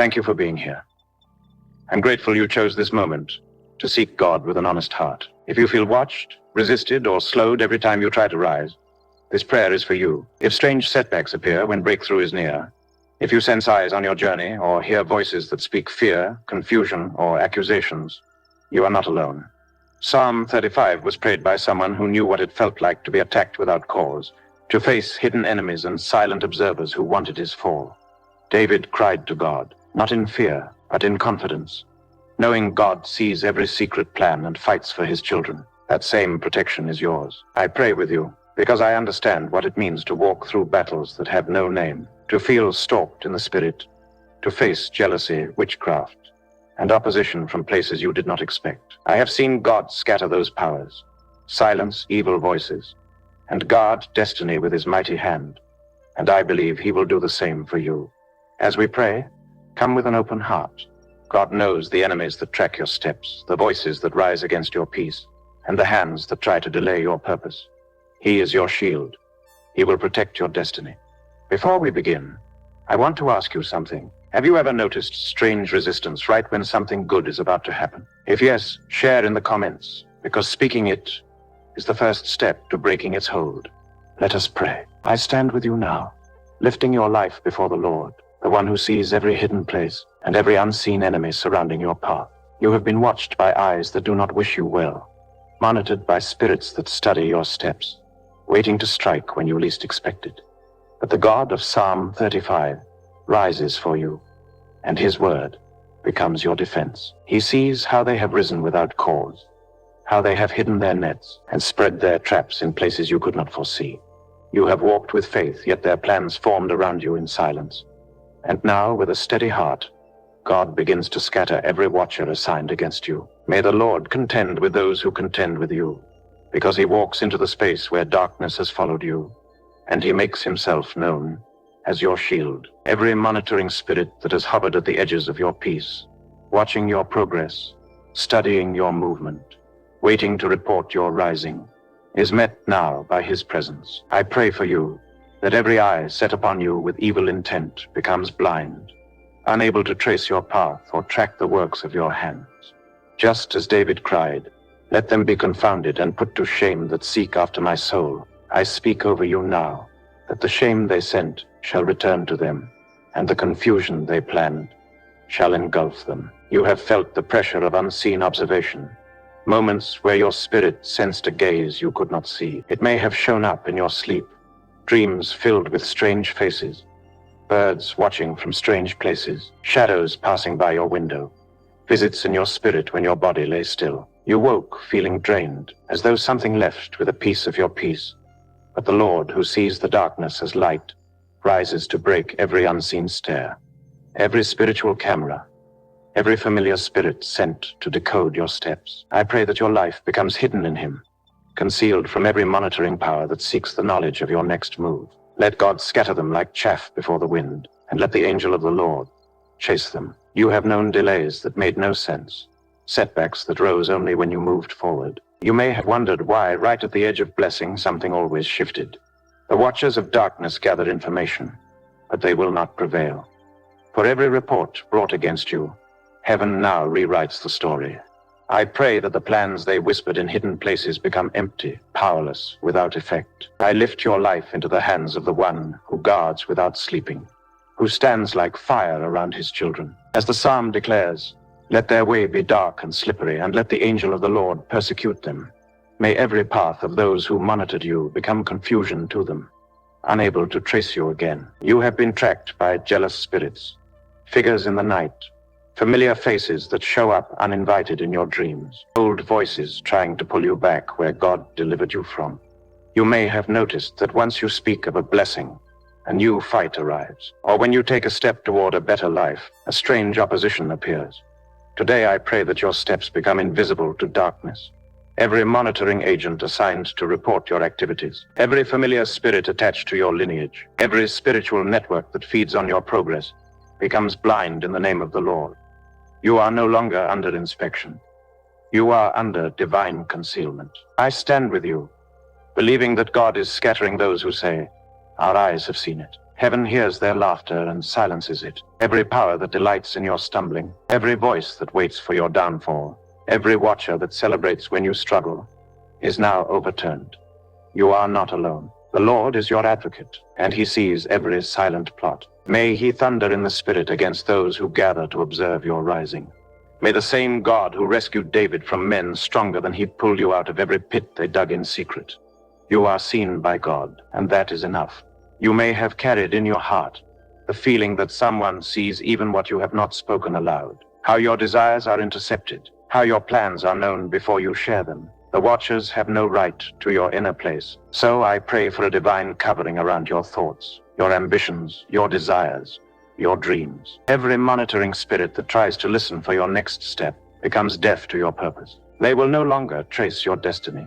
Thank you for being here. I'm grateful you chose this moment to seek God with an honest heart. If you feel watched, resisted, or slowed every time you try to rise, this prayer is for you. If strange setbacks appear when breakthrough is near, if you sense eyes on your journey or hear voices that speak fear, confusion, or accusations, you are not alone. Psalm 35 was prayed by someone who knew what it felt like to be attacked without cause, to face hidden enemies and silent observers who wanted his fall. David cried to God, not in fear, but in confidence, knowing God sees every secret plan and fights for his children. That same protection is yours. I pray with you because I understand what it means to walk through battles that have no name, to feel stalked in the spirit, to face jealousy, witchcraft, and opposition from places you did not expect. I have seen God scatter those powers, silence evil voices, and guard destiny with his mighty hand, and I believe he will do the same for you. As we pray, come with an open heart. God knows the enemies that track your steps, the voices that rise against your peace, and the hands that try to delay your purpose. He is your shield. He will protect your destiny. Before we begin, I want to ask you something. Have you ever noticed strange resistance right when something good is about to happen? If yes, share in the comments, because speaking it is the first step to breaking its hold. Let us pray. I stand with you now, lifting your life before the Lord, the one who sees every hidden place and every unseen enemy surrounding your path. You have been watched by eyes that do not wish you well, monitored by spirits that study your steps, waiting to strike when you least expect it. But the God of Psalm 35 rises for you, and his word becomes your defense. He sees how they have risen without cause, how they have hidden their nets and spread their traps in places you could not foresee. You have walked with faith, yet their plans formed around you in silence. And now, with a steady heart, God begins to scatter every watcher assigned against you. May the Lord contend with those who contend with you, because he walks into the space where darkness has followed you, and he makes himself known as your shield. Every monitoring spirit that has hovered at the edges of your peace, watching your progress, studying your movement, waiting to report your rising, is met now by his presence. I pray for you that every eye set upon you with evil intent becomes blind, unable to trace your path or track the works of your hands. Just as David cried, "Let them be confounded and put to shame that seek after my soul," I speak over you now, that the shame they sent shall return to them, and the confusion they planned shall engulf them. You have felt the pressure of unseen observation, moments where your spirit sensed a gaze you could not see. It may have shown up in your sleep, dreams filled with strange faces, birds watching from strange places, shadows passing by your window, visits in your spirit when your body lay still. You woke feeling drained, as though something left with a piece of your peace. But the Lord, who sees the darkness as light, rises to break every unseen snare, every spiritual camera, every familiar spirit sent to decode your steps. I pray that your life becomes hidden in him, concealed from every monitoring power that seeks the knowledge of your next move. Let God scatter them like chaff before the wind, and let the angel of the Lord chase them. You have known delays that made no sense, setbacks that rose only when you moved forward. You may have wondered why, right at the edge of blessing, something always shifted. The watchers of darkness gather information, but they will not prevail. For every report brought against you, heaven now rewrites the story. I pray that the plans they whispered in hidden places become empty, powerless, without effect. I lift your life into the hands of the one who guards without sleeping, who stands like fire around his children. As the psalm declares, "Let their way be dark and slippery, and let the angel of the Lord persecute them." May every path of those who monitored you become confusion to them, unable to trace you again. You have been tracked by jealous spirits, figures in the night, familiar faces that show up uninvited in your dreams, old voices trying to pull you back where God delivered you from. You may have noticed that once you speak of a blessing, a new fight arrives, or when you take a step toward a better life, a strange opposition appears. Today I pray that your steps become invisible to darkness. Every monitoring agent assigned to report your activities, every familiar spirit attached to your lineage, every spiritual network that feeds on your progress, becomes blind in the name of the Lord. You are no longer under inspection. You are under divine concealment. I stand with you, believing that God is scattering those who say, "Our eyes have seen it." Heaven hears their laughter and silences it. Every power that delights in your stumbling, every voice that waits for your downfall, every watcher that celebrates when you struggle, is now overturned. You are not alone. The Lord is your advocate, and he sees every silent plot. May he thunder in the spirit against those who gather to observe your rising. May the same God who rescued David from men stronger than he pulled you out of every pit they dug in secret. You are seen by God, and that is enough. You may have carried in your heart the feeling that someone sees even what you have not spoken aloud, how your desires are intercepted, how your plans are known before you share them. The watchers have no right to your inner place. So I pray for a divine covering around your thoughts, your ambitions, your desires, your dreams. Every monitoring spirit that tries to listen for your next step becomes deaf to your purpose. They will no longer trace your destiny.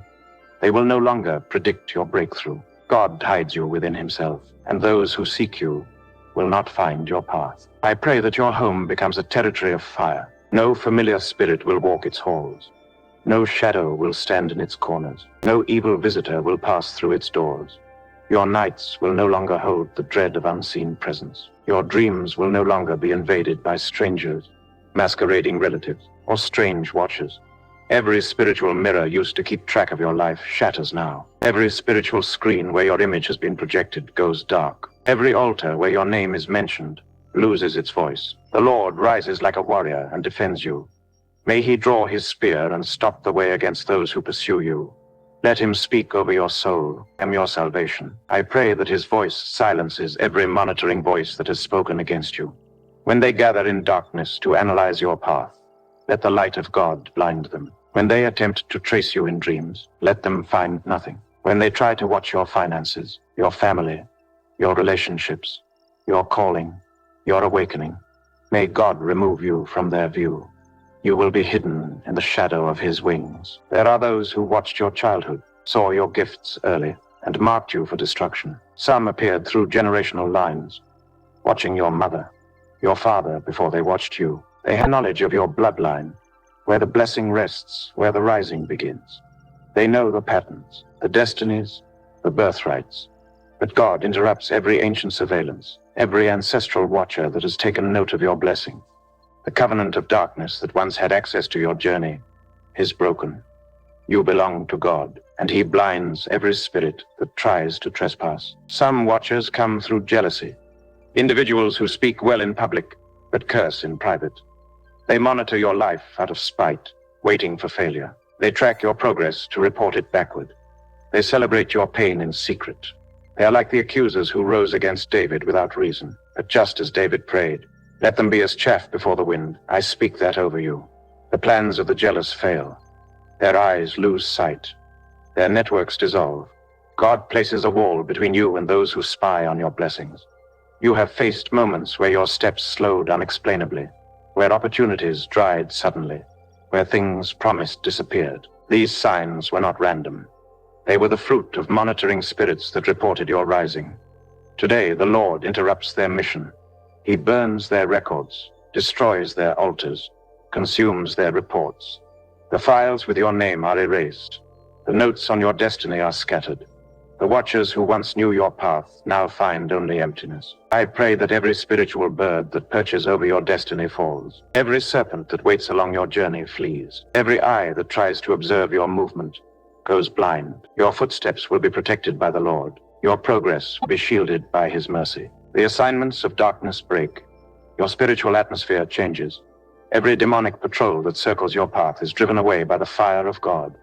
They will no longer predict your breakthrough. God hides you within himself, and those who seek you will not find your path. I pray that your home becomes a territory of fire. No familiar spirit will walk its halls. No shadow will stand in its corners. No evil visitor will pass through its doors. Your nights will no longer hold the dread of unseen presence. Your dreams will no longer be invaded by strangers, masquerading relatives, or strange watchers. Every spiritual mirror used to keep track of your life shatters now. Every spiritual screen where your image has been projected goes dark. Every altar where your name is mentioned loses its voice. The Lord rises like a warrior and defends you. May he draw his spear and stop the way against those who pursue you. Let him speak over your soul and your salvation. I pray that his voice silences every monitoring voice that has spoken against you. When they gather in darkness to analyze your path, let the light of God blind them. When they attempt to trace you in dreams, let them find nothing. When they try to watch your finances, your family, your relationships, your calling, your awakening, may God remove you from their view. You will be hidden in the shadow of his wings. There are those who watched your childhood, saw your gifts early, and marked you for destruction. Some appeared through generational lines, watching your mother, your father before they watched you. They had knowledge of your bloodline, where the blessing rests, where the rising begins. They know the patterns, the destinies, the birthrights. But God interrupts every ancient surveillance, every ancestral watcher that has taken note of your blessing. The covenant of darkness that once had access to your journey is broken. You belong to God, and he blinds every spirit that tries to trespass. Some watchers come through jealousy, individuals who speak well in public, but curse in private. They monitor your life out of spite, waiting for failure. They track your progress to report it backward. They celebrate your pain in secret. They are like the accusers who rose against David without reason. But just as David prayed, let them be as chaff before the wind. I speak that over you. The plans of the jealous fail. Their eyes lose sight. Their networks dissolve. God places a wall between you and those who spy on your blessings. You have faced moments where your steps slowed unexplainably, where opportunities dried suddenly, where things promised disappeared. These signs were not random. They were the fruit of monitoring spirits that reported your rising. Today, the Lord interrupts their mission. He burns their records, destroys their altars, consumes their reports. The files with your name are erased. The notes on your destiny are scattered. The watchers who once knew your path now find only emptiness. I pray that every spiritual bird that perches over your destiny falls. Every serpent that waits along your journey flees. Every eye that tries to observe your movement goes blind. Your footsteps will be protected by the Lord. Your progress will be shielded by his mercy. The assignments of darkness break. Your spiritual atmosphere changes. Every demonic patrol that circles your path is driven away by the fire of God.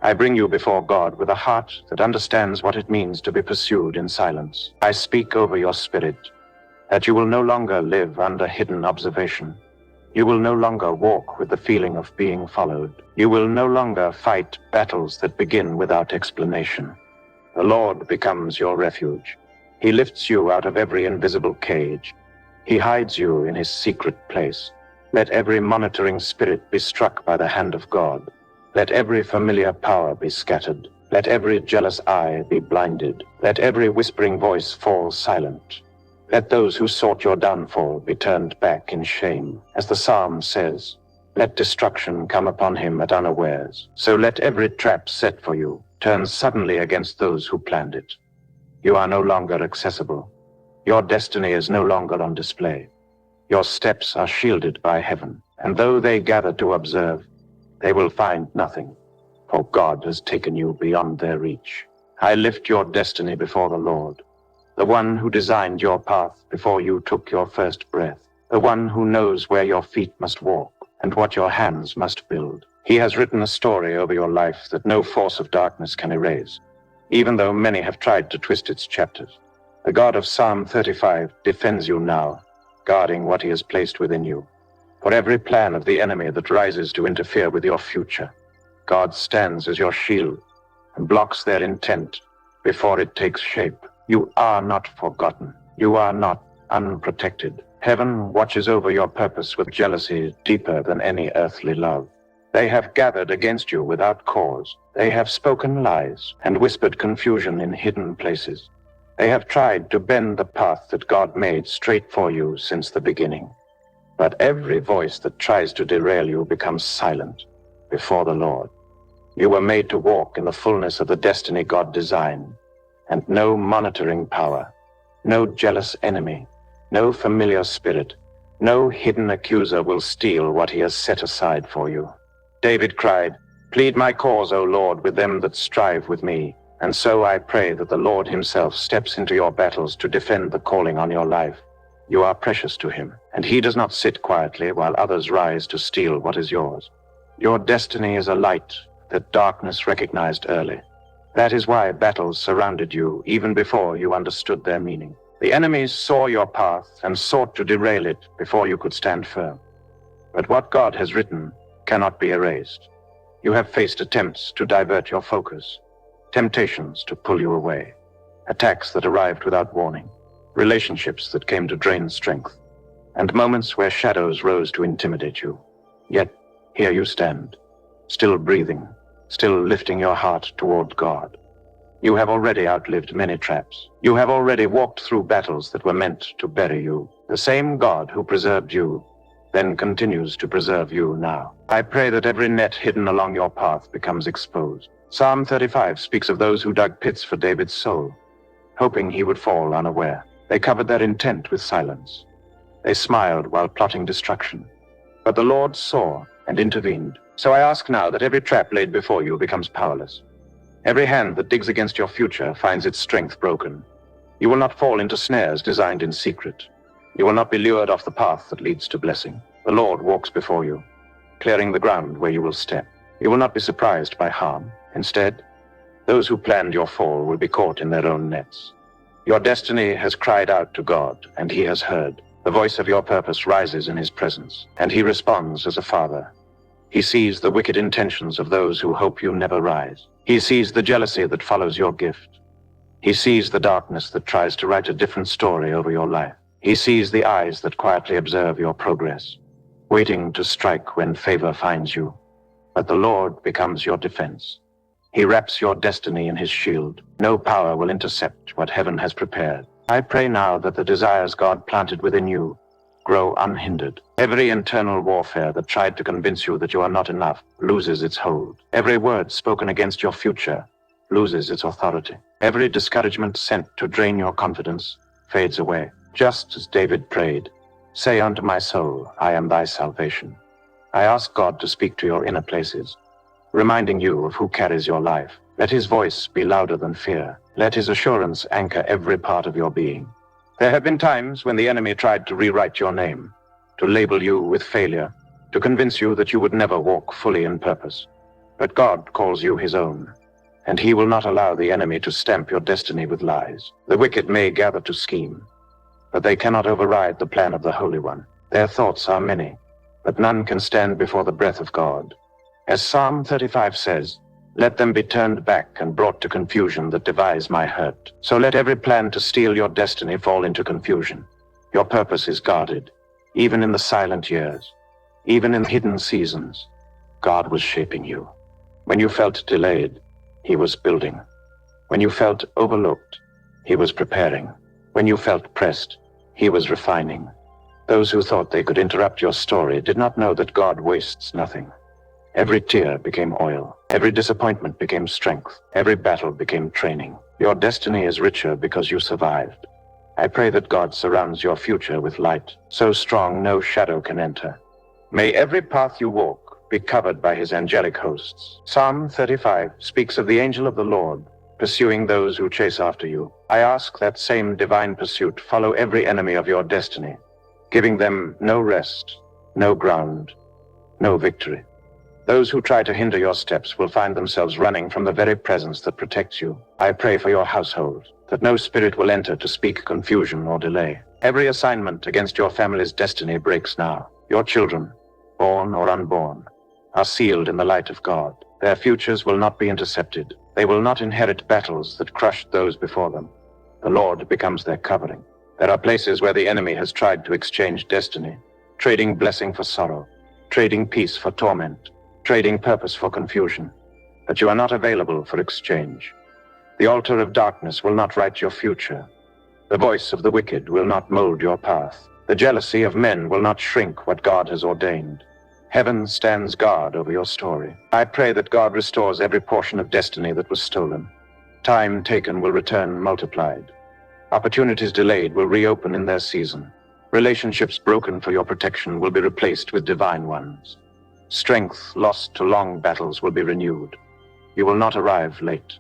I bring you before God with a heart that understands what it means to be pursued in silence. I speak over your spirit that you will no longer live under hidden observation. You will no longer walk with the feeling of being followed. You will no longer fight battles that begin without explanation. The Lord becomes your refuge. He lifts you out of every invisible cage. He hides you in his secret place. Let every monitoring spirit be struck by the hand of God. Let every familiar power be scattered. Let every jealous eye be blinded. Let every whispering voice fall silent. Let those who sought your downfall be turned back in shame. As the psalm says, let destruction come upon him at unawares. So let every trap set for you turn suddenly against those who planned it. You are no longer accessible. Your destiny is no longer on display. Your steps are shielded by heaven, and though they gather to observe, they will find nothing, for God has taken you beyond their reach. I lift your destiny before the Lord, the one who designed your path before you took your first breath, the one who knows where your feet must walk and what your hands must build. He has written a story over your life that no force of darkness can erase, even though many have tried to twist its chapters. The God of Psalm 35 defends you now, guarding what he has placed within you. For every plan of the enemy that rises to interfere with your future, God stands as your shield and blocks their intent before it takes shape. You are not forgotten. You are not unprotected. Heaven watches over your purpose with jealousy deeper than any earthly love. They have gathered against you without cause. They have spoken lies and whispered confusion in hidden places. They have tried to bend the path that God made straight for you since the beginning. But every voice that tries to derail you becomes silent before the Lord. You were made to walk in the fullness of the destiny God designed, and no monitoring power, no jealous enemy, no familiar spirit, no hidden accuser will steal what he has set aside for you. David cried, "Plead my cause, O Lord, with them that strive with me." And so I pray that the Lord himself steps into your battles to defend the calling on your life. You are precious to him, and he does not sit quietly while others rise to steal what is yours. Your destiny is a light that darkness recognized early. That is why battles surrounded you even before you understood their meaning. The enemies saw your path and sought to derail it before you could stand firm. But what God has written cannot be erased. You have faced attempts to divert your focus, temptations to pull you away, attacks that arrived without warning, relationships that came to drain strength, and moments where shadows rose to intimidate you. Yet here you stand, still breathing, still lifting your heart toward God. You have already outlived many traps. You have already walked through battles that were meant to bury you. The same God who preserved you then continues to preserve you now. I pray that every net hidden along your path becomes exposed. Psalm 35 speaks of those who dug pits for David's soul, hoping he would fall unaware. They covered their intent with silence. They smiled while plotting destruction. But the Lord saw and intervened. So I ask now that every trap laid before you becomes powerless. Every hand that digs against your future finds its strength broken. You will not fall into snares designed in secret. You will not be lured off the path that leads to blessing. The Lord walks before you, clearing the ground where you will step. You will not be surprised by harm. Instead, those who planned your fall will be caught in their own nets. Your destiny has cried out to God, and he has heard. The voice of your purpose rises in his presence, and he responds as a father. He sees the wicked intentions of those who hope you never rise. He sees the jealousy that follows your gift. He sees the darkness that tries to write a different story over your life. He sees the eyes that quietly observe your progress, waiting to strike when favor finds you. But the Lord becomes your defense. He wraps your destiny in his shield. No power will intercept what heaven has prepared. I pray now that the desires God planted within you grow unhindered. Every internal warfare that tried to convince you that you are not enough loses its hold. Every word spoken against your future loses its authority. Every discouragement sent to drain your confidence fades away. Just as David prayed, "Say unto my soul, I am thy salvation." I ask God to speak to your inner places, reminding you of who carries your life. Let his voice be louder than fear. Let his assurance anchor every part of your being. There have been times when the enemy tried to rewrite your name, to label you with failure, to convince you that you would never walk fully in purpose. But God calls you his own, and he will not allow the enemy to stamp your destiny with lies. The wicked may gather to scheme, but they cannot override the plan of the Holy One. Their thoughts are many, but none can stand before the breath of God. As Psalm 35 says, "Let them be turned back and brought to confusion that devise my hurt." So let every plan to steal your destiny fall into confusion. Your purpose is guarded, even in the silent years, even in hidden seasons. God was shaping you. When you felt delayed, he was building. When you felt overlooked, he was preparing. When you felt pressed, he was refining. Those who thought they could interrupt your story did not know that God wastes nothing. Every tear became oil. Every disappointment became strength. Every battle became training. Your destiny is richer because you survived, I pray that God surrounds your future with light, so strong no shadow can enter. May every path you walk be covered by his angelic hosts. Psalm 35 speaks of the angel of the Lord pursuing those who chase after you. I ask that same divine pursuit follow every enemy of your destiny, giving them no rest, no ground, no victory. Those who try to hinder your steps will find themselves running from the very presence that protects you. I pray for your household, that no spirit will enter to speak confusion or delay. Every assignment against your family's destiny breaks now. Your children, born or unborn, are sealed in the light of God. Their futures will not be intercepted. They will not inherit battles that crushed those before them. The Lord becomes their covering. There are places where the enemy has tried to exchange destiny, trading blessing for sorrow, trading peace for torment, trading purpose for confusion. But you are not available for exchange. The altar of darkness will not write your future. The voice of the wicked will not mold your path. The jealousy of men will not shrink what God has ordained. Heaven stands guard over your story. I pray that God restores every portion of destiny that was stolen. Time taken will return multiplied. Opportunities delayed will reopen in their season. Relationships broken for your protection will be replaced with divine ones. Strength lost to long battles will be renewed. You will not arrive late.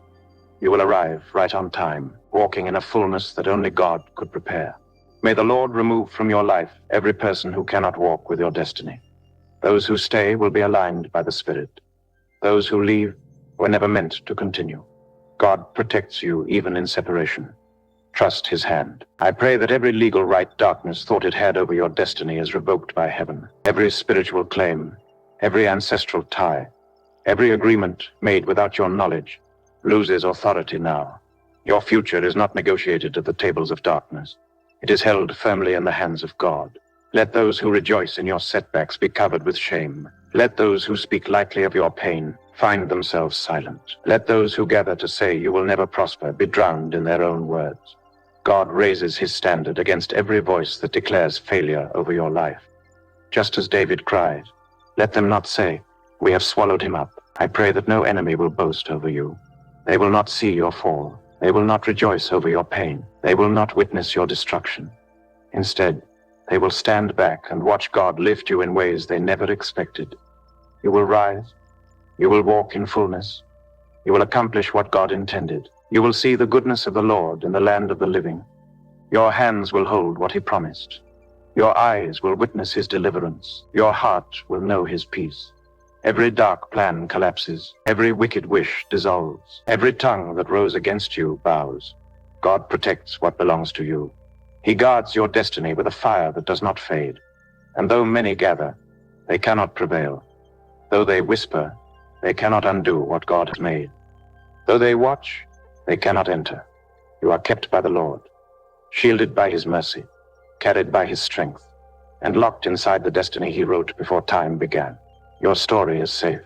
You will arrive right on time, walking in a fullness that only God could prepare. May the Lord remove from your life every person who cannot walk with your destiny. Those who stay will be aligned by the Spirit. Those who leave were never meant to continue. God protects you even in separation. Trust his hand. I pray that every legal right darkness thought it had over your destiny is revoked by heaven. Every spiritual claim, every ancestral tie, every agreement made without your knowledge loses authority now. Your future is not negotiated at the tables of darkness. It is held firmly in the hands of God. Let those who rejoice in your setbacks be covered with shame. Let those who speak lightly of your pain find themselves silent. Let those who gather to say you will never prosper be drowned in their own words. God raises his standard against every voice that declares failure over your life. Just as David cried, let them not say, we have swallowed him up. I pray that no enemy will boast over you. They will not see your fall. They will not rejoice over your pain. They will not witness your destruction. Instead, they will stand back and watch God lift you in ways they never expected. You will rise. You will walk in fullness. You will accomplish what God intended. You will see the goodness of the Lord in the land of the living. Your hands will hold what he promised. Your eyes will witness his deliverance. Your heart will know his peace. Every dark plan collapses. Every wicked wish dissolves. Every tongue that rose against you bows. God protects what belongs to you. He guards your destiny with a fire that does not fade. And though many gather, they cannot prevail. Though they whisper, they cannot undo what God has made. Though they watch, they cannot enter. You are kept by the Lord, shielded by his mercy, carried by his strength, and locked inside the destiny he wrote before time began. Your story is safe.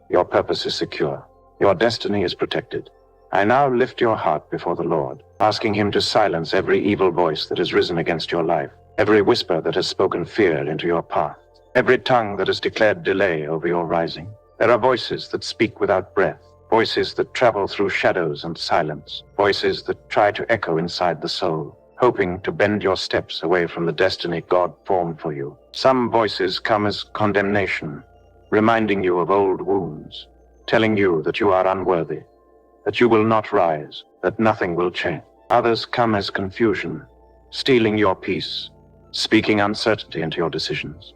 Your purpose is secure. Your destiny is protected. I now lift your heart before the Lord, asking him to silence every evil voice that has risen against your life, every whisper that has spoken fear into your path, every tongue that has declared delay over your rising. There are voices that speak without breath, voices that travel through shadows and silence, voices that try to echo inside the soul, hoping to bend your steps away from the destiny God formed for you. Some voices come as condemnation, reminding you of old wounds, telling you that you are unworthy, that you will not rise, that nothing will change. Others come as confusion, stealing your peace, speaking uncertainty into your decisions,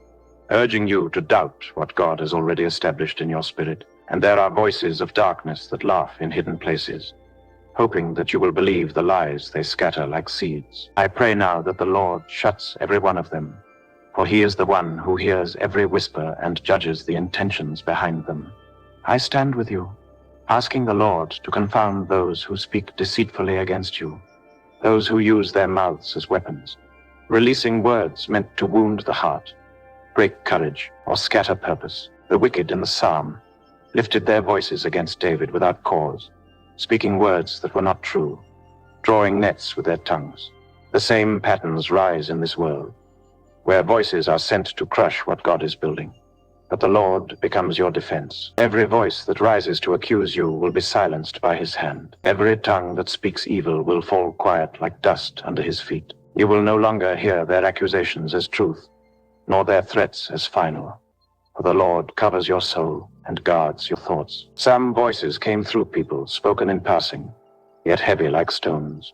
urging you to doubt what God has already established in your spirit. And there are voices of darkness that laugh in hidden places, hoping that you will believe the lies they scatter like seeds. I pray now that the Lord shuts every one of them, for he is the one who hears every whisper and judges the intentions behind them. I stand with you, asking the Lord to confound those who speak deceitfully against you, those who use their mouths as weapons, releasing words meant to wound the heart, break courage, or scatter purpose. The wicked in the psalm lifted their voices against David without cause, speaking words that were not true, drawing nets with their tongues. The same patterns rise in this world, where voices are sent to crush what God is building. but the Lord becomes your defense. Every voice that rises to accuse you will be silenced by his hand. Every tongue that speaks evil will fall quiet like dust under his feet. You will no longer hear their accusations as truth, nor their threats as final. For the Lord covers your soul and guards your thoughts. Some voices came through people, spoken in passing, yet heavy like stones.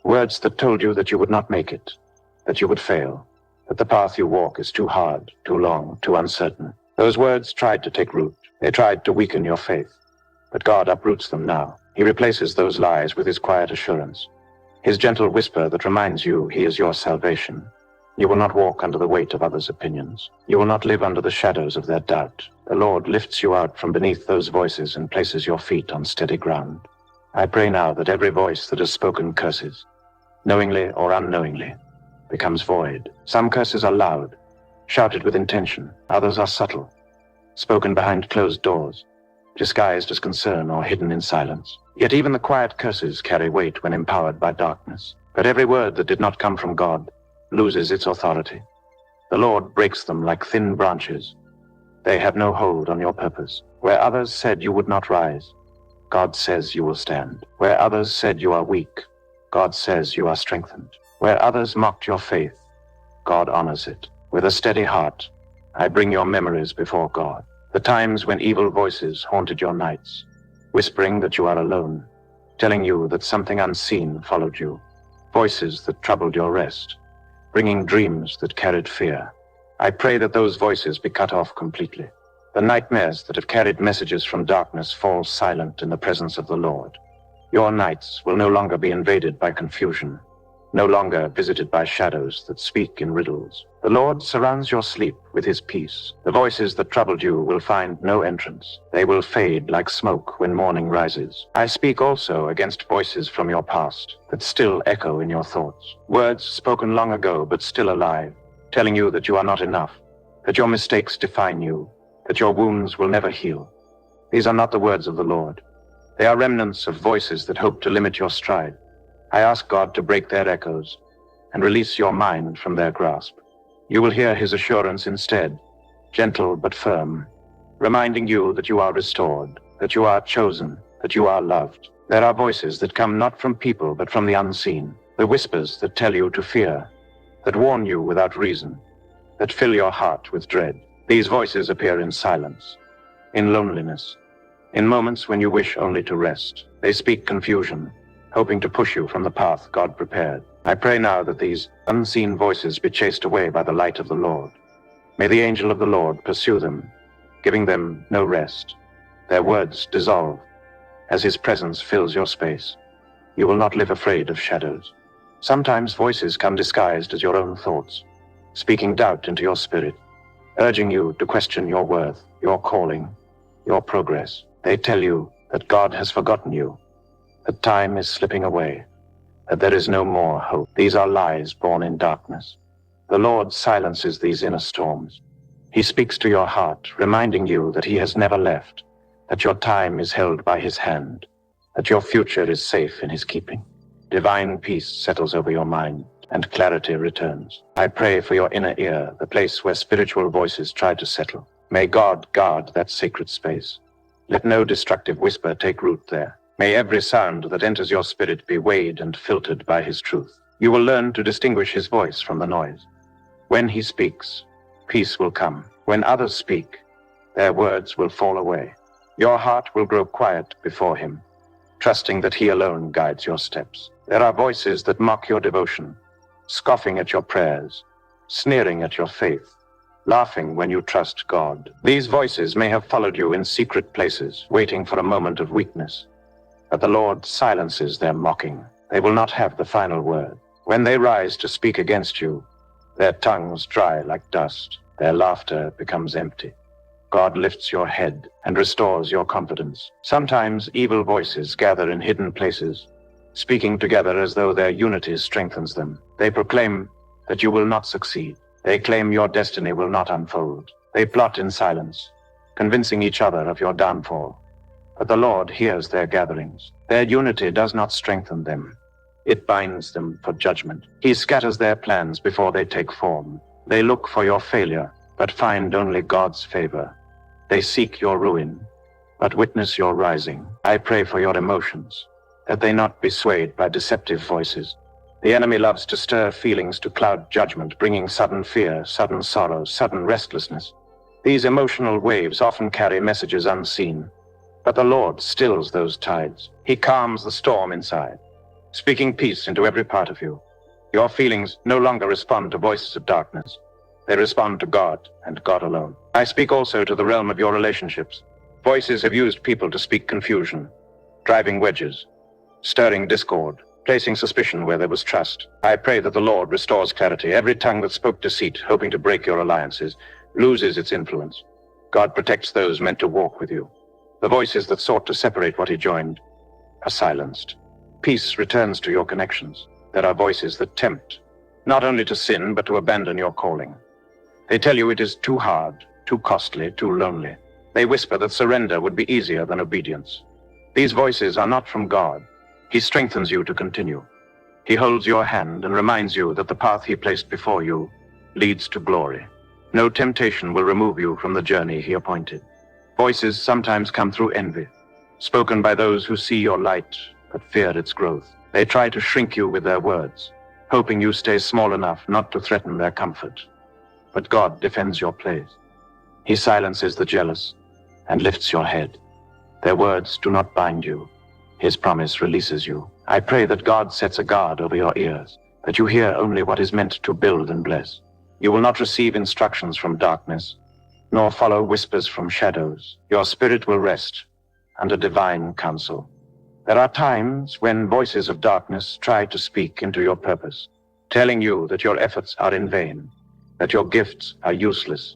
Words that told you that you would not make it, that you would fail, that the path you walk is too hard, too long, too uncertain. Those words tried to take root. They tried to weaken your faith. But God uproots them now. He replaces those lies with his quiet assurance, his gentle whisper that reminds you he is your salvation. You will not walk under the weight of others' opinions. You will not live under the shadows of their doubt. The Lord lifts you out from beneath those voices and places your feet on steady ground. I pray now that every voice that has spoken curses, knowingly or unknowingly, becomes void. Some curses are loud, shouted with intention. Others are subtle, spoken behind closed doors, disguised as concern or hidden in silence. Yet even the quiet curses carry weight when empowered by darkness. But every word that did not come from God loses its authority. The Lord breaks them like thin branches. They have no hold on your purpose. Where others said you would not rise, God says you will stand. Where others said you are weak, God says you are strengthened. Where others mocked your faith, God honors it. With a steady heart, I bring your memories before God. The times when evil voices haunted your nights, whispering that you are alone, telling you that something unseen followed you. Voices that troubled your rest, bringing dreams that carried fear. I pray that those voices be cut off completely. The nightmares that have carried messages from darkness fall silent in the presence of the Lord. Your nights will no longer be invaded by confusion, no longer visited by shadows that speak in riddles. The Lord surrounds your sleep with his peace. The voices that troubled you will find no entrance. They will fade like smoke when morning rises. I speak also against voices from your past that still echo in your thoughts. Words spoken long ago but still alive, telling you that you are not enough, that your mistakes define you, that your wounds will never heal. These are not the words of the Lord. They are remnants of voices that hope to limit your stride. I ask God to break their echoes and release your mind from their grasp. You will hear his assurance instead, gentle but firm, reminding you that you are restored, that you are chosen, that you are loved. There are voices that come not from people but from the unseen, the whispers that tell you to fear, that warn you without reason, that fill your heart with dread. These voices appear in silence, in loneliness, in moments when you wish only to rest. They speak confusion, hoping to push you from the path God prepared. I pray now that these unseen voices be chased away by the light of the Lord. May the angel of the Lord pursue them, giving them no rest. Their words dissolve as his presence fills your space. You will not live afraid of shadows. Sometimes voices come disguised as your own thoughts, speaking doubt into your spirit, urging you to question your worth, your calling, your progress. They tell you that God has forgotten you, that time is slipping away, that there is no more hope. These are lies born in darkness. The Lord silences these inner storms. He speaks to your heart, reminding you that he has never left, that your time is held by his hand, that your future is safe in his keeping. Divine peace settles over your mind, and clarity returns. I pray for your inner ear, the place where spiritual voices try to settle. May God guard that sacred space. Let no destructive whisper take root there. May every sound that enters your spirit be weighed and filtered by his truth. You will learn to distinguish his voice from the noise. When he speaks, peace will come. When others speak, their words will fall away. Your heart will grow quiet before him, trusting that he alone guides your steps. There are voices that mock your devotion, scoffing at your prayers, sneering at your faith, laughing when you trust God. These voices may have followed you in secret places, waiting for a moment of weakness. But the Lord silences their mocking. They will not have the final word. When they rise to speak against you, their tongues dry like dust. Their laughter becomes empty. God lifts your head and restores your confidence. Sometimes evil voices gather in hidden places, speaking together as though their unity strengthens them. They proclaim that you will not succeed. They claim your destiny will not unfold. They plot in silence, convincing each other of your downfall. But the Lord hears their gatherings. Their unity does not strengthen them. It binds them for judgment. He scatters their plans before they take form. They look for your failure, but find only God's favor. They seek your ruin, but witness your rising. I pray for your emotions, that they not be swayed by deceptive voices. The enemy loves to stir feelings to cloud judgment, bringing sudden fear, sudden sorrow, sudden restlessness. These emotional waves often carry messages unseen, but the Lord stills those tides. He calms the storm inside, speaking peace into every part of you. Your feelings no longer respond to voices of darkness. They respond to God and God alone. I speak also to the realm of your relationships. Voices have used people to speak confusion, driving wedges, stirring discord, placing suspicion where there was trust. I pray that the Lord restores clarity. Every tongue that spoke deceit, hoping to break your alliances, loses its influence. God protects those meant to walk with you. The voices that sought to separate what he joined are silenced. Peace returns to your connections. There are voices that tempt, not only to sin, but to abandon your calling. They tell you it is too hard, too costly, too lonely. They whisper that surrender would be easier than obedience. These voices are not from God. He strengthens you to continue. He holds your hand and reminds you that the path he placed before you leads to glory. No temptation will remove you from the journey he appointed. Voices sometimes come through envy, spoken by those who see your light but fear its growth. They try to shrink you with their words, hoping you stay small enough not to threaten their comfort. But God defends your place. He silences the jealous and lifts your head. Their words do not bind you. His promise releases you. I pray that God sets a guard over your ears, that you hear only what is meant to build and bless. You will not receive instructions from darkness, nor follow whispers from shadows. Your spirit will rest under divine counsel. There are times when voices of darkness try to speak into your purpose, telling you that your efforts are in vain, that your gifts are useless,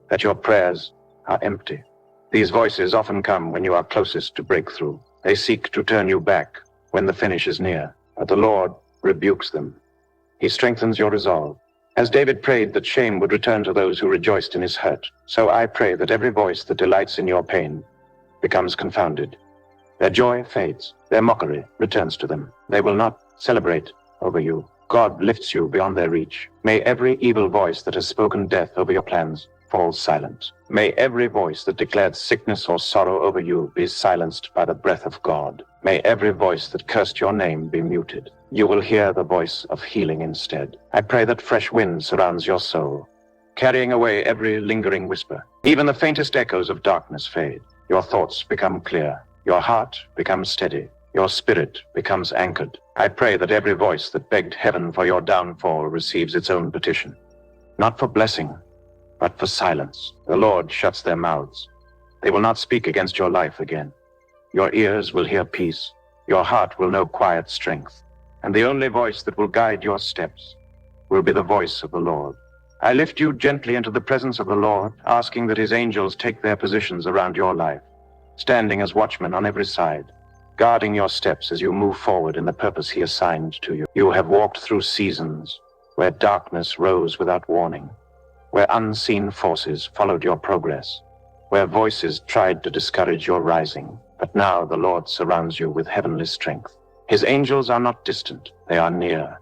that your prayers are empty. These voices often come when you are closest to breakthrough. They seek to turn you back when the finish is near, but the Lord rebukes them. He strengthens your resolve. As David prayed that shame would return to those who rejoiced in his hurt, so I pray that every voice that delights in your pain becomes confounded. Their joy fades, their mockery returns to them. They will not celebrate over you. God lifts you beyond their reach. May every evil voice that has spoken death over your plans fall silent. May every voice that declared sickness or sorrow over you be silenced by the breath of God. May every voice that cursed your name be muted. You will hear the voice of healing instead. I pray that fresh wind surrounds your soul, carrying away every lingering whisper. Even the faintest echoes of darkness fade. Your thoughts become clear. Your heart becomes steady. Your spirit becomes anchored. I pray that every voice that begged heaven for your downfall receives its own petition. Not for blessing, but for silence. The Lord shuts their mouths. They will not speak against your life again. Your ears will hear peace. Your heart will know quiet strength. And the only voice that will guide your steps will be the voice of the Lord. I lift you gently into the presence of the Lord, asking that his angels take their positions around your life, standing as watchmen on every side, guarding your steps as you move forward in the purpose he assigned to you. You have walked through seasons where darkness rose without warning, where unseen forces followed your progress, where voices tried to discourage your rising. But now the Lord surrounds you with heavenly strength. His angels are not distant, they are near,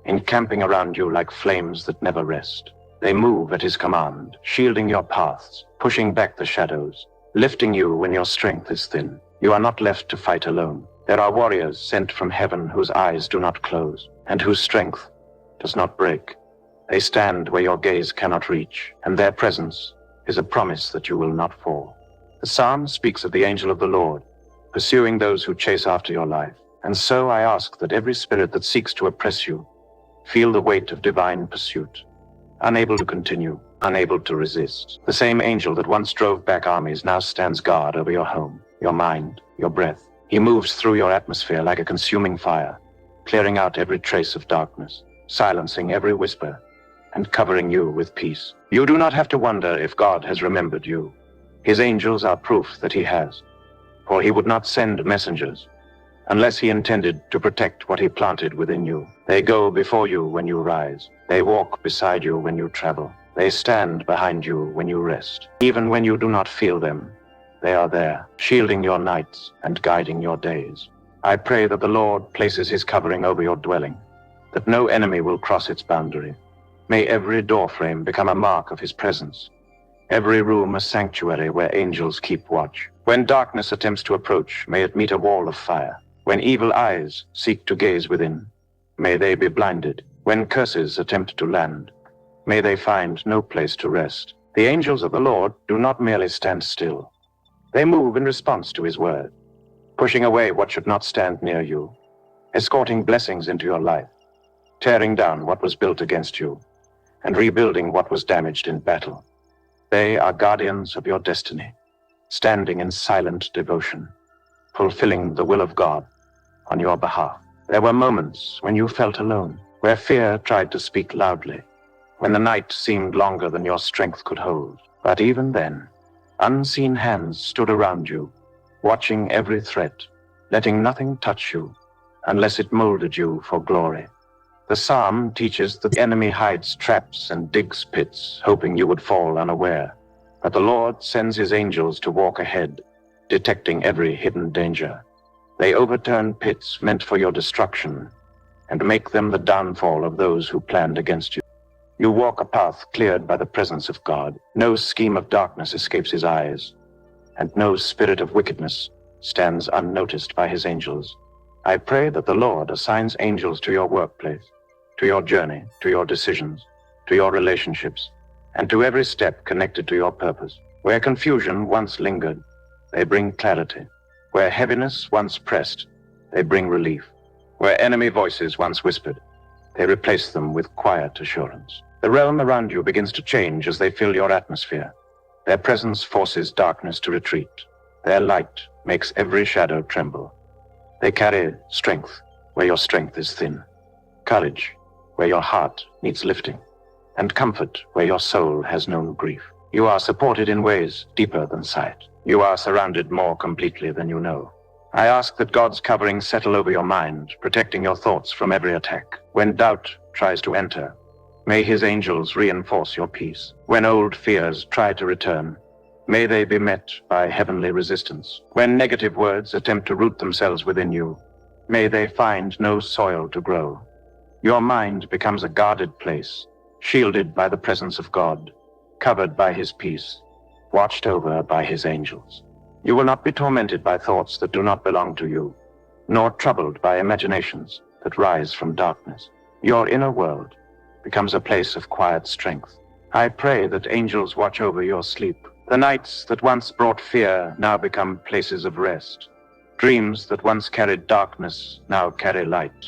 encamping around you like flames that never rest. They move at his command, shielding your paths, pushing back the shadows, lifting you when your strength is thin. You are not left to fight alone. There are warriors sent from heaven whose eyes do not close, and whose strength does not break. They stand where your gaze cannot reach, and their presence is a promise that you will not fall. The psalm speaks of the angel of the Lord, pursuing those who chase after your life. And so I ask that every spirit that seeks to oppress you feel the weight of divine pursuit, unable to continue, unable to resist. The same angel that once drove back armies now stands guard over your home, your mind, your breath. He moves through your atmosphere like a consuming fire, clearing out every trace of darkness, silencing every whisper, and covering you with peace. You do not have to wonder if God has remembered you. His angels are proof that he has, for he would not send messengers unless he intended to protect what he planted within you. They go before you when you rise. They walk beside you when you travel. They stand behind you when you rest. Even when you do not feel them, they are there, shielding your nights and guiding your days. I pray that the Lord places his covering over your dwelling, that no enemy will cross its boundary. May every doorframe become a mark of his presence, Every room a sanctuary where angels keep watch. When darkness attempts to approach, may it meet a wall of fire. When evil eyes seek to gaze within, may they be blinded. When curses attempt to land, may they find no place to rest. The angels of the Lord do not merely stand still. They move in response to his word, pushing away what should not stand near you, escorting blessings into your life, tearing down what was built against you, and rebuilding what was damaged in battle. They are guardians of your destiny, standing in silent devotion, fulfilling the will of God on your behalf. There were moments when you felt alone, where fear tried to speak loudly, when the night seemed longer than your strength could hold. But even then, unseen hands stood around you, watching every threat, letting nothing touch you unless it molded you for glory. The psalm teaches that the enemy hides traps and digs pits, hoping you would fall unaware. But the Lord sends his angels to walk ahead, detecting every hidden danger. They overturn pits meant for your destruction and make them the downfall of those who planned against you. You walk a path cleared by the presence of God. No scheme of darkness escapes his eyes, and no spirit of wickedness stands unnoticed by his angels. I pray that the Lord assigns angels to your workplace, to your journey, to your decisions, to your relationships, and to every step connected to your purpose. Where confusion once lingered, they bring clarity. Where heaviness once pressed, they bring relief. Where enemy voices once whispered, they replace them with quiet assurance. The realm around you begins to change as they fill your atmosphere. Their presence forces darkness to retreat. Their light makes every shadow tremble. They carry strength where your strength is thin, courage where your heart needs lifting, and comfort where your soul has known grief. You are supported in ways deeper than sight. You are surrounded more completely than you know. I ask that God's covering settle over your mind, protecting your thoughts from every attack. When doubt tries to enter, may his angels reinforce your peace. When old fears try to return, may they be met by heavenly resistance. When negative words attempt to root themselves within you, may they find no soil to grow. Your mind becomes a guarded place, shielded by the presence of God, covered by his peace, watched over by his angels. You will not be tormented by thoughts that do not belong to you, nor troubled by imaginations that rise from darkness. Your inner world becomes a place of quiet strength. I pray that angels watch over your sleep. The nights that once brought fear now become places of rest. Dreams that once carried darkness now carry light.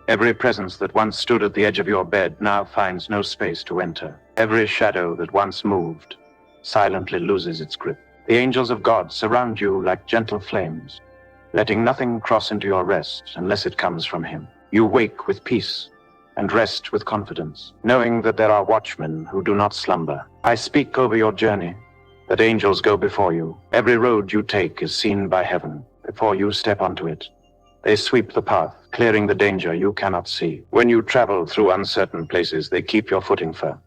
Every presence that once stood at the edge of your bed now finds no space to enter. Every shadow that once moved silently loses its grip. The angels of God surround you like gentle flames, letting nothing cross into your rest unless it comes from him. You wake with peace and rest with confidence, knowing that there are watchmen who do not slumber. I speak over your journey, that angels go before you. Every road you take is seen by heaven before you step onto it. They sweep the path, clearing the danger you cannot see. When you travel through uncertain places, they keep your footing firm.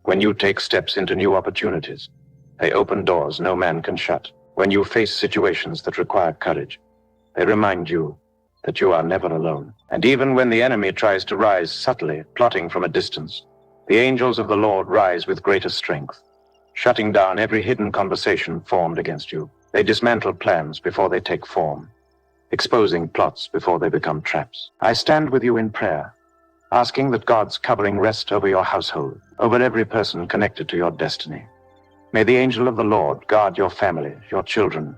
When you take steps into new opportunities, they open doors no man can shut. When you face situations that require courage, they remind you that you are never alone. And even when the enemy tries to rise subtly, plotting from a distance, the angels of the Lord rise with greater strength, shutting down every hidden conversation formed against you. They dismantle plans before they take form, exposing plots before they become traps. I stand with you in prayer, asking that God's covering rest over your household, over every person connected to your destiny. May the angel of the Lord guard your family, your children,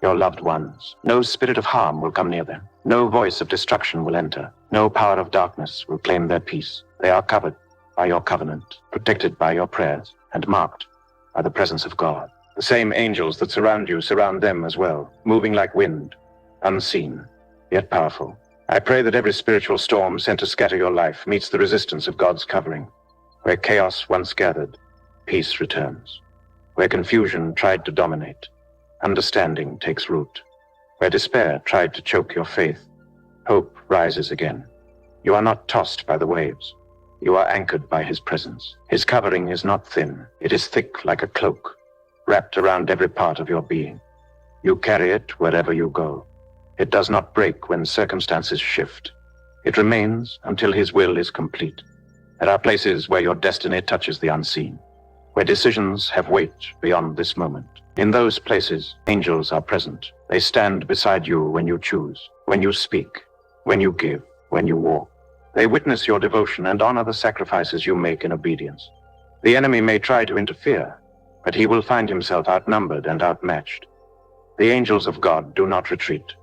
your loved ones. No spirit of harm will come near them. No voice of destruction will enter. No power of darkness will claim their peace. They are covered by your covenant, protected by your prayers, and marked by the presence of God. The same angels that surround you surround them as well, moving like wind, unseen, yet powerful. I pray that every spiritual storm sent to scatter your life meets the resistance of God's covering. Where chaos once gathered, peace returns. Where confusion tried to dominate, understanding takes root. Where despair tried to choke your faith, hope rises again. You are not tossed by the waves. You are anchored by his presence. His covering is not thin. It is thick like a cloak, wrapped around every part of your being. You carry it wherever you go. It does not break when circumstances shift. It remains until his will is complete. There are places where your destiny touches the unseen, where decisions have weight beyond this moment. In those places, angels are present. They stand beside you when you choose, when you speak, when you give, when you walk. They witness your devotion and honor the sacrifices you make in obedience. The enemy may try to interfere, but he will find himself outnumbered and outmatched. The angels of God do not retreat.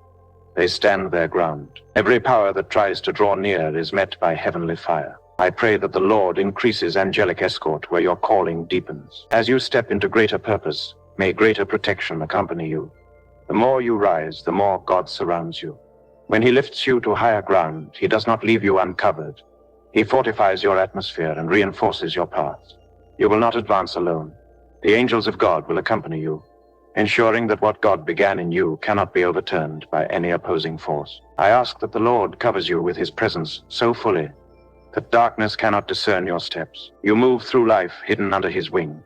They stand their ground. Every power that tries to draw near is met by heavenly fire. I pray that the Lord increases angelic escort where your calling deepens. As you step into greater purpose, may greater protection accompany you. The more you rise, the more God surrounds you. When he lifts you to higher ground, he does not leave you uncovered. He fortifies your atmosphere and reinforces your path. You will not advance alone. The angels of God will accompany you, ensuring that what God began in you cannot be overturned by any opposing force. I ask that the Lord covers you with his presence so fully that darkness cannot discern your steps. You move through life hidden under his wing,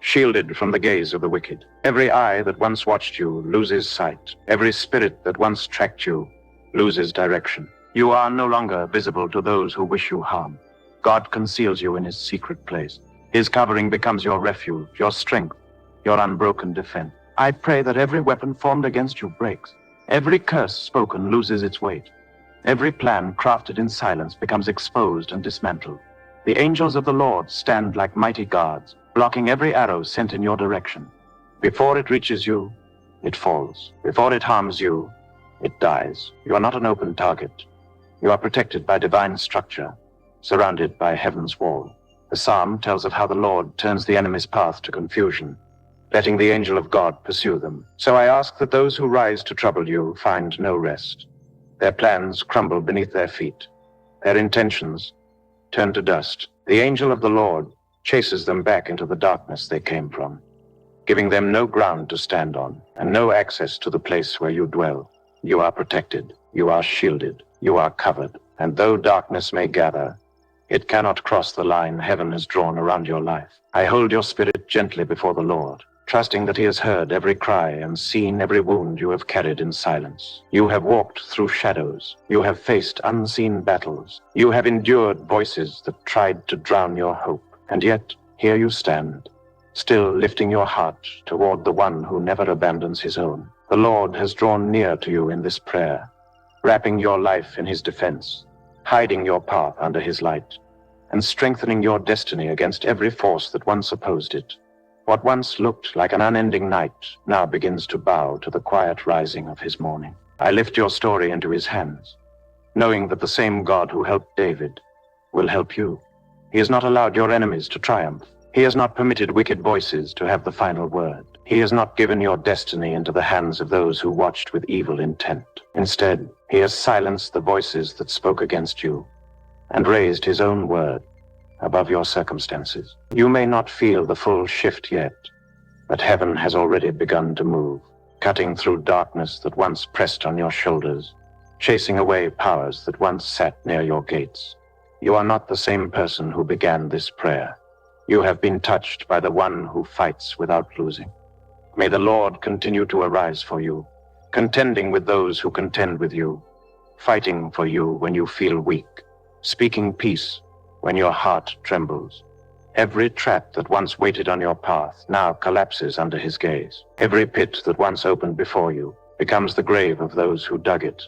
shielded from the gaze of the wicked. Every eye that once watched you loses sight. Every spirit that once tracked you loses direction. You are no longer visible to those who wish you harm. God conceals you in his secret place. His covering becomes your refuge, your strength, your unbroken defense. I pray that every weapon formed against you breaks. Every curse spoken loses its weight. Every plan crafted in silence becomes exposed and dismantled. The angels of the Lord stand like mighty guards, blocking every arrow sent in your direction. Before it reaches you, it falls. Before it harms you, it dies. You are not an open target. You are protected by divine structure, surrounded by heaven's wall. The psalm tells of how the Lord turns the enemy's path to confusion, letting the angel of God pursue them. So I ask that those who rise to trouble you find no rest. Their plans crumble beneath their feet. Their intentions turn to dust. The angel of the Lord chases them back into the darkness they came from, giving them no ground to stand on and no access to the place where you dwell. You are protected. You are shielded. You are covered. And though darkness may gather, it cannot cross the line heaven has drawn around your life. I hold your spirit gently before the Lord, trusting that he has heard every cry and seen every wound you have carried in silence. You have walked through shadows. You have faced unseen battles. You have endured voices that tried to drown your hope. And yet, here you stand, still lifting your heart toward the one who never abandons his own. The Lord has drawn near to you in this prayer, wrapping your life in his defense, hiding your path under his light, and strengthening your destiny against every force that once opposed it. What once looked like an unending night now begins to bow to the quiet rising of his morning. I lift your story into his hands, knowing that the same God who helped David will help you. He has not allowed your enemies to triumph. He has not permitted wicked voices to have the final word. He has not given your destiny into the hands of those who watched with evil intent. Instead, he has silenced the voices that spoke against you and raised his own word above your circumstances. You may not feel the full shift yet, but heaven has already begun to move, cutting through darkness that once pressed on your shoulders, chasing away powers that once sat near your gates. You are not the same person who began this prayer. You have been touched by the one who fights without losing. May the Lord continue to arise for you, contending with those who contend with you, fighting for you when you feel weak, speaking peace when your heart trembles. Every trap that once waited on your path now collapses under his gaze. Every pit that once opened before you becomes the grave of those who dug it.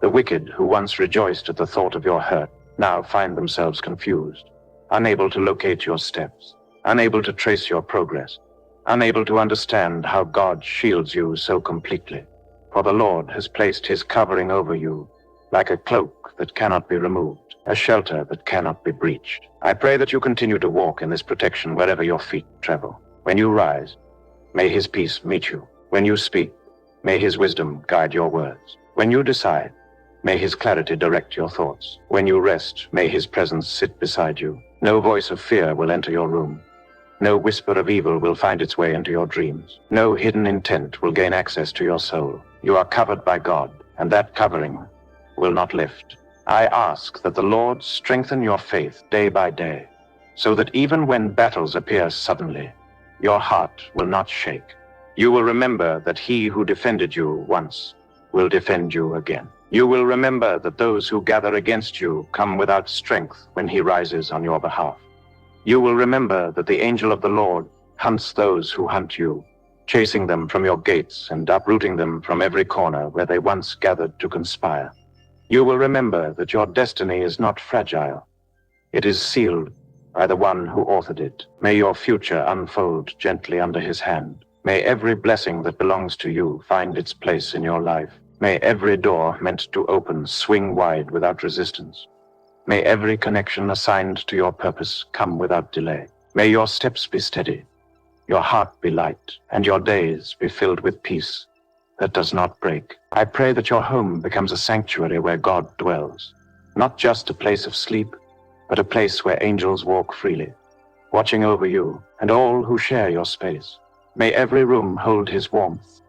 The wicked who once rejoiced at the thought of your hurt now find themselves confused, unable to locate your steps, unable to trace your progress, unable to understand how God shields you so completely. For the Lord has placed his covering over you like a cloak that cannot be removed, a shelter that cannot be breached. I pray that you continue to walk in this protection wherever your feet travel. When you rise, may his peace meet you. When you speak, may his wisdom guide your words. When you decide, may his clarity direct your thoughts. When you rest, may his presence sit beside you. No voice of fear will enter your room. No whisper of evil will find its way into your dreams. No hidden intent will gain access to your soul. You are covered by God, and that covering will not lift. I ask that the Lord strengthen your faith day by day, so that even when battles appear suddenly, your heart will not shake. You will remember that he who defended you once will defend you again. You will remember that those who gather against you come without strength when he rises on your behalf. You will remember that the angel of the Lord hunts those who hunt you, chasing them from your gates and uprooting them from every corner where they once gathered to conspire. You will remember that your destiny is not fragile. It is sealed by the one who authored it. May your future unfold gently under his hand. May every blessing that belongs to you find its place in your life. May every door meant to open swing wide without resistance. May every connection assigned to your purpose come without delay. May your steps be steady, your heart be light, and your days be filled with peace that does not break. I pray that your home becomes a sanctuary where God dwells, not just a place of sleep, but a place where angels walk freely, watching over you and all who share your space. May every room hold his warmth.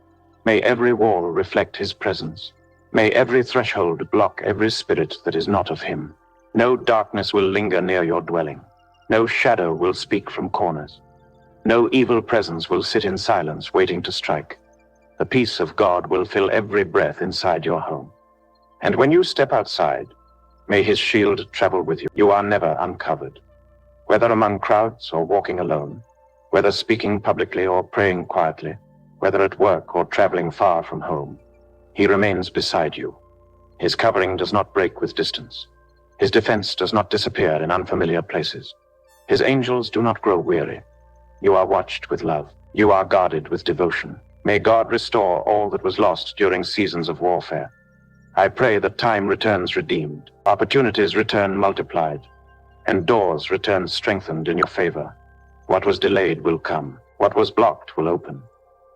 May every wall reflect his presence. May every threshold block every spirit that is not of him. No darkness will linger near your dwelling. No shadow will speak from corners. No evil presence will sit in silence waiting to strike. The peace of God will fill every breath inside your home. And when you step outside, may his shield travel with you. You are never uncovered. Whether among crowds or walking alone, whether speaking publicly or praying quietly, whether at work or traveling far from home, he remains beside you. His covering does not break with distance. His defense does not disappear in unfamiliar places. His angels do not grow weary. You are watched with love. You are guarded with devotion. May God restore all that was lost during seasons of warfare. I pray that time returns redeemed, opportunities return multiplied, and doors return strengthened in your favor. What was delayed will come. What was blocked will open.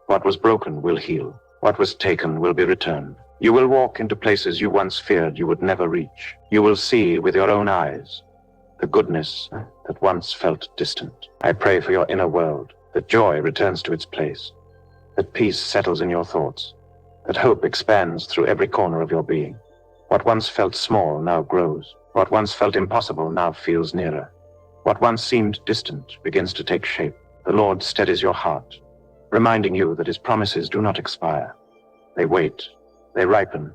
What was broken will heal. What was taken will be returned. You will walk into places you once feared you would never reach. You will see with your own eyes the goodness that once felt distant. I pray for your inner world, that joy returns to its place, that peace settles in your thoughts, that hope expands through every corner of your being. What once felt small now grows. What once felt impossible now feels nearer. What once seemed distant begins to take shape. The Lord steadies your heart, reminding you that his promises do not expire. They wait, they ripen,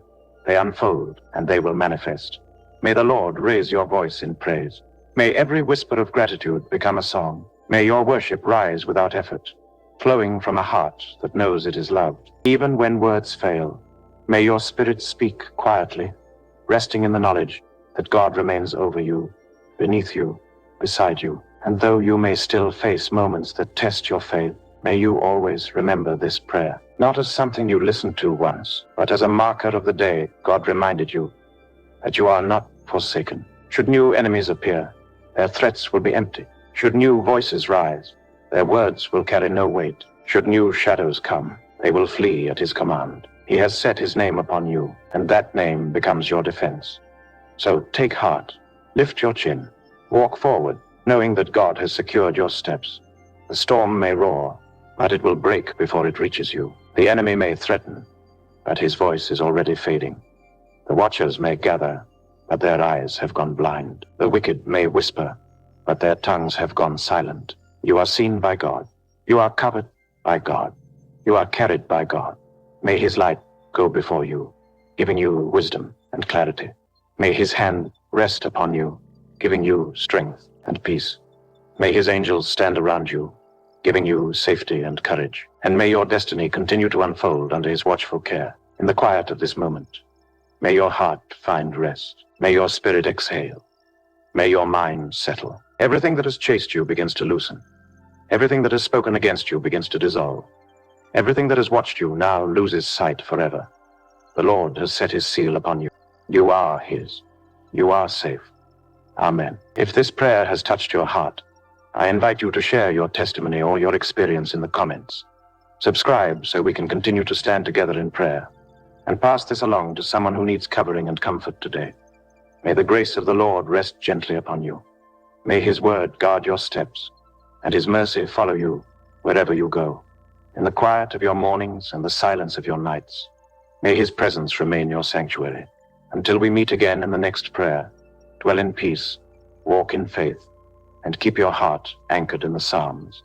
they unfold, and they will manifest. May the Lord raise your voice in praise. May every whisper of gratitude become a song. May your worship rise without effort, flowing from a heart that knows it is loved. Even when words fail, may your spirit speak quietly, resting in the knowledge that God remains over you, beneath you, beside you. And though you may still face moments that test your faith, may you always remember this prayer, not as something you listened to once, but as a marker of the day God reminded you that you are not forsaken. Should new enemies appear, their threats will be empty. Should new voices rise, their words will carry no weight. Should new shadows come, they will flee at his command. He has set his name upon you, and that name becomes your defense. So take heart, lift your chin, walk forward, knowing that God has secured your steps. The storm may roar, but it will break before it reaches you. The enemy may threaten, but his voice is already fading. The watchers may gather, but their eyes have gone blind. The wicked may whisper, but their tongues have gone silent. You are seen by God. You are covered by God. You are carried by God. May his light go before you, giving you wisdom and clarity. May his hand rest upon you, giving you strength and peace. May his angels stand around you, giving you safety and courage. And may your destiny continue to unfold under his watchful care. In the quiet of this moment, may your heart find rest. May your spirit exhale. May your mind settle. Everything that has chased you begins to loosen. Everything that has spoken against you begins to dissolve. Everything that has watched you now loses sight forever. The Lord has set his seal upon you. You are his. You are safe. Amen. If this prayer has touched your heart, I invite you to share your testimony or your experience in the comments. Subscribe so we can continue to stand together in prayer, and pass this along to someone who needs covering and comfort today. May the grace of the Lord rest gently upon you. May his word guard your steps, and his mercy follow you wherever you go. In the quiet of your mornings and the silence of your nights, may his presence remain your sanctuary. Until we meet again in the next prayer, dwell in peace, walk in faith, and keep your heart anchored in the Psalms.